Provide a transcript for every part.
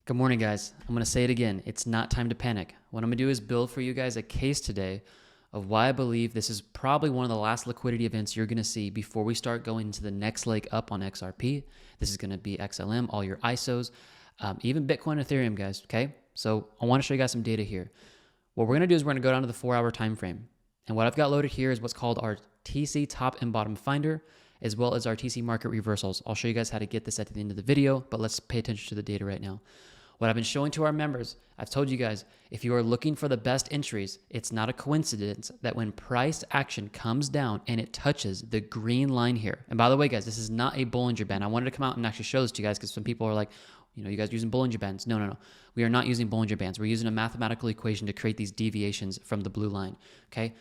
Good morning, guys. I'm going to say it again. It's not time to panic. What I'm going to do is build for you guys a case today of why I believe this is probably one of the last liquidity events you're going to see before we start going into the next leg up on XRP. This is going to be XLM, all your ISOs, even Bitcoin, Ethereum, guys. Okay. So I want to show you guys some data here. What we're going to do is we're going to go down to the 4-hour time frame. And what I've got loaded here is what's called our TC top and bottom finder, as well as our TC market reversals. I'll show you guys how to get this at the end of the video, but let's pay attention to the data right now. What I've been showing to our members, I've told you guys, if you are looking for the best entries, it's not a coincidence that when price action comes down and it touches the green line here. And by the way, guys, this is not a Bollinger Band. I wanted to come out and actually show this to you guys because some people are like, you guys are using Bollinger Bands. No. We are not using Bollinger Bands. We're using a mathematical equation to create these deviations from the blue line, okay?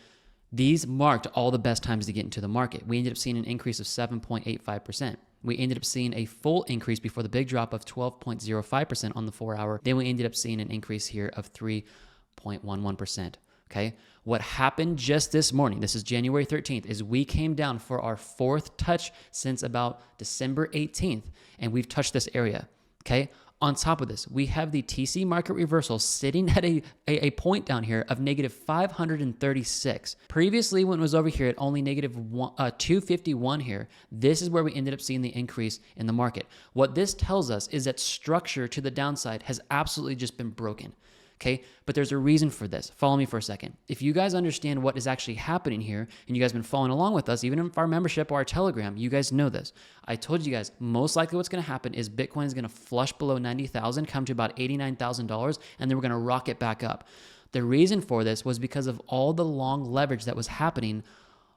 These marked all the best times to get into the market. We ended up seeing an increase of 7.85%. We ended up seeing a full increase before the big drop of 12.05% on the 4-hour. Then we ended up seeing an increase here of 3.11%. Okay. What happened just this morning, this is January 13th, is we came down for our fourth touch since about December 18th, and we've touched this area. Okay. On top of this, we have the TC market reversal sitting at a point down here of negative 536. Previously, when it was over here at only negative 251 here, this is where we ended up seeing the increase in the market. What this tells us is that structure to the downside has absolutely just been broken. Okay, but there's a reason for this. Follow me for a second. If you guys understand what is actually happening here, and you guys have been following along with us, even in our membership or our Telegram, you guys know this. I told you guys, most likely what's going to happen is Bitcoin is going to flush below 90,000, come to about $89,000, and then we're going to rocket back up. The reason for this was because of all the long leverage that was happening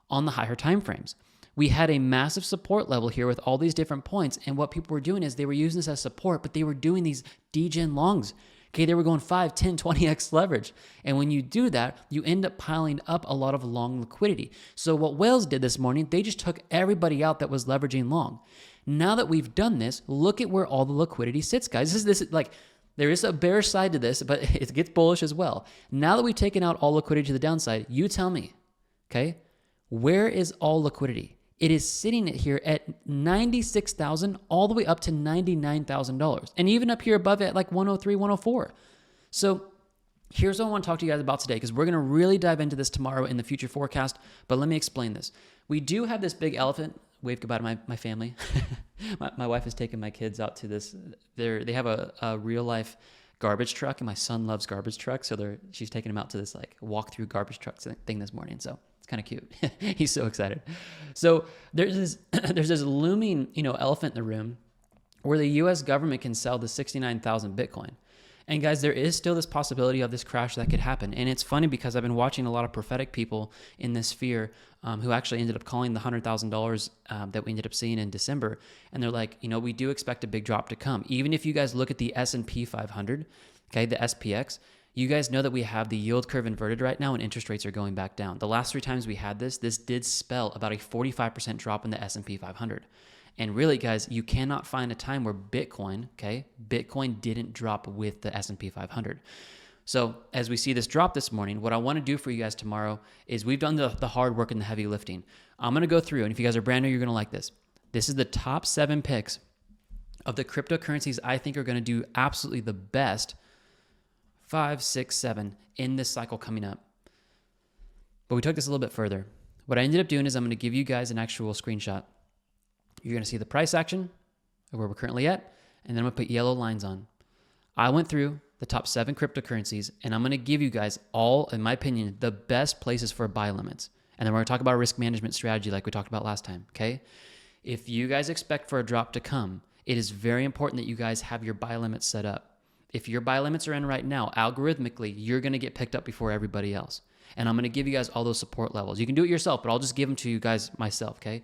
on the higher time frames. We had a massive support level here with all these different points, and what people were doing is they were using this as support, but they were doing these degen longs. Okay, they were going 5, 10, 20x leverage. And when you do that, you end up piling up a lot of long liquidity. So what Whales did this morning, they just took everybody out that was leveraging long. Now that we've done this, look at where all the liquidity sits, guys. This is like, there is a bearish side to this, but it gets bullish as well. Now that we've taken out all liquidity to the downside, you tell me, okay, where is all liquidity? It is sitting here at $96,000 all the way up to $99,000. And even up here above it at like 103, 104. So here's what I want to talk to you guys about today, because we're going to really dive into this tomorrow in the future forecast. But let me explain this. We do have this big elephant. Wave goodbye to my family. my wife has taken my kids out to this. They have a real life garbage truck, and my son loves garbage trucks. So she's taking him out to this like walk through garbage truck thing this morning. So it's kind of cute. He's so excited. So there's this looming, elephant in the room where the U.S. government can sell the 69,000 Bitcoin. And guys, there is still this possibility of this crash that could happen. And it's funny because I've been watching a lot of prophetic people in this sphere who actually ended up calling the $100,000 that we ended up seeing in December. And they're like, we do expect a big drop to come. Even if you guys look at the S&P 500, okay, the SPX, you guys know that we have the yield curve inverted right now and interest rates are going back down. The last 3 times we had this did spell about a 45% drop in the S&P 500. And really, guys, you cannot find a time where Bitcoin didn't drop with the S&P 500. So as we see this drop this morning, what I want to do for you guys tomorrow is we've done the hard work and the heavy lifting. I'm going to go through, and if you guys are brand new, you're going to like this. This is the top 7 picks of the cryptocurrencies I think are going to do absolutely the best 5, 6, 7 in this cycle coming up. But we took this a little bit further. What I ended up doing is I'm going to give you guys an actual screenshot. You're going to see the price action of where we're currently at, and then I'm going to put yellow lines on. I went through the top 7 cryptocurrencies, and I'm going to give you guys all, in my opinion, the best places for buy limits. And then we're going to talk about a risk management strategy like we talked about last time, okay? If you guys expect for a drop to come, it is very important that you guys have your buy limits set up. If your buy limits are in right now, algorithmically, you're going to get picked up before everybody else. And I'm going to give you guys all those support levels. You can do it yourself, but I'll just give them to you guys myself, okay?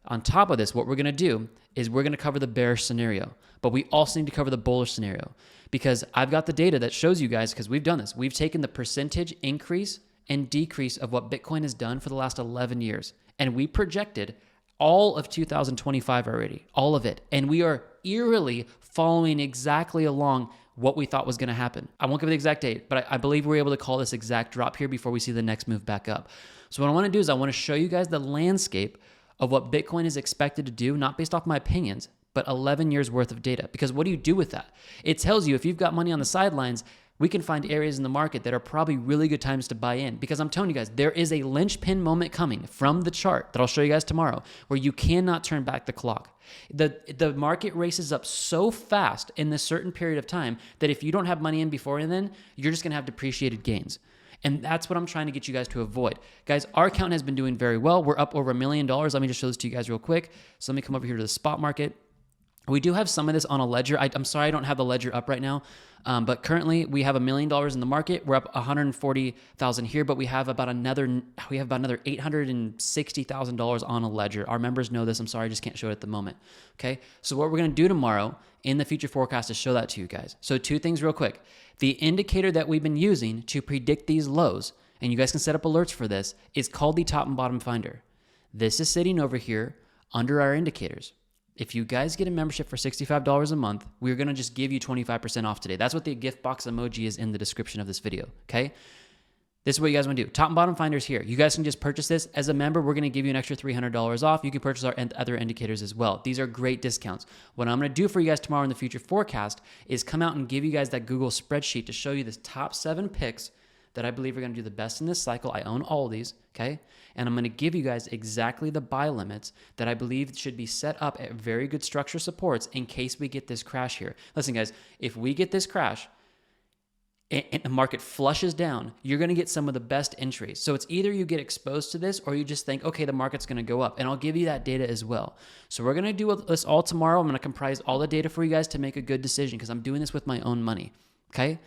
On top of this, what we're going to do is we're going to cover the bearish scenario, but we also need to cover the bullish scenario because I've got the data that shows you guys, because we've done this. We've taken the percentage increase and decrease of what Bitcoin has done for the last 11 years, and we projected all of 2025 already, all of it. And we are eerily following exactly along what we thought was going to happen. I won't give the exact date, but I believe we're able to call this exact drop here before we see the next move back up. So what I want to do is I want to show you guys the landscape of what Bitcoin is expected to do, not based off my opinions, but 11 years worth of data. Because what do you do with that? It tells you if you've got money on the sidelines, we can find areas in the market that are probably really good times to buy in. Because I'm telling you guys, there is a linchpin moment coming from the chart that I'll show you guys tomorrow where you cannot turn back the clock. The market races up so fast in this certain period of time that if you don't have money in before then, you're just going to have depreciated gains. And that's what I'm trying to get you guys to avoid. Guys, our account has been doing very well. We're up over $1 million. Let me just show this to you guys real quick. So let me come over here to the spot market. We do have some of this on a ledger. I'm sorry I don't have the ledger up right now, but currently we have $1 million in the market. We're up 140,000 here, but we have about another $860,000 on a ledger. Our members know this. I'm sorry, I just can't show it at the moment. Okay, so what we're going to do tomorrow in the future forecast is show that to you guys. So two things real quick. The indicator that we've been using to predict these lows, and you guys can set up alerts for this, is called the top and bottom finder. This is sitting over here under our indicators. If you guys get a membership for $65 a month, we're going to just give you 25% off today. That's what the gift box emoji is in the description of this video, okay? This is what you guys want to do. Top and bottom finders here. You guys can just purchase this. As a member, we're going to give you an extra $300 off. You can purchase our other indicators as well. These are great discounts. What I'm going to do for you guys tomorrow in the future forecast is come out and give you guys that Google spreadsheet to show you the top 7 picks that I believe are going to do the best in this cycle. I own all of these, okay? And I'm going to give you guys exactly the buy limits that I believe should be set up at very good structure supports in case we get this crash here. Listen, guys, if we get this crash and the market flushes down, you're going to get some of the best entries. So it's either you get exposed to this or you just think, okay, the market's going to go up. And I'll give you that data as well. So we're going to do this all tomorrow. I'm going to comprise all the data for you guys to make a good decision because I'm doing this with my own money, okay?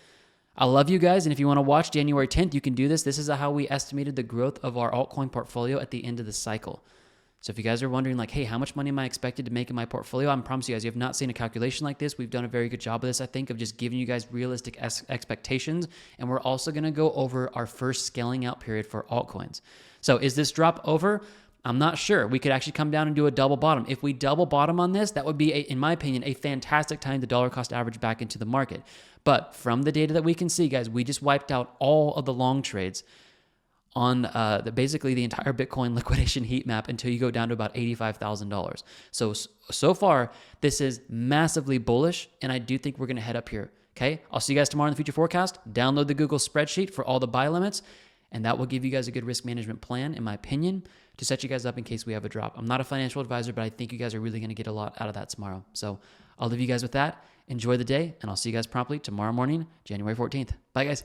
I love you guys, and if you want to watch January 10th, you can do this. This is how we estimated the growth of our altcoin portfolio at the end of the cycle. So if you guys are wondering like, hey, how much money am I expected to make in my portfolio? I promise you guys, you have not seen a calculation like this. We've done a very good job of this, I think, of just giving you guys realistic expectations. And we're also going to go over our first scaling out period for altcoins. So is this drop over? I'm not sure. We could actually come down and do a double bottom. If we double bottom on this, that would be, in my opinion, a fantastic time to dollar cost average back into the market. But from the data that we can see, guys, we just wiped out all of the long trades on basically the entire Bitcoin liquidation heat map until you go down to about $85,000. So far, this is massively bullish, and I do think we're going to head up here. Okay, I'll see you guys tomorrow in the future forecast. Download the Google spreadsheet for all the buy limits, and that will give you guys a good risk management plan, in my opinion, to set you guys up in case we have a drop. I'm not a financial advisor, but I think you guys are really going to get a lot out of that tomorrow. So I'll leave you guys with that. Enjoy the day, and I'll see you guys promptly tomorrow morning, January 14th. Bye, guys.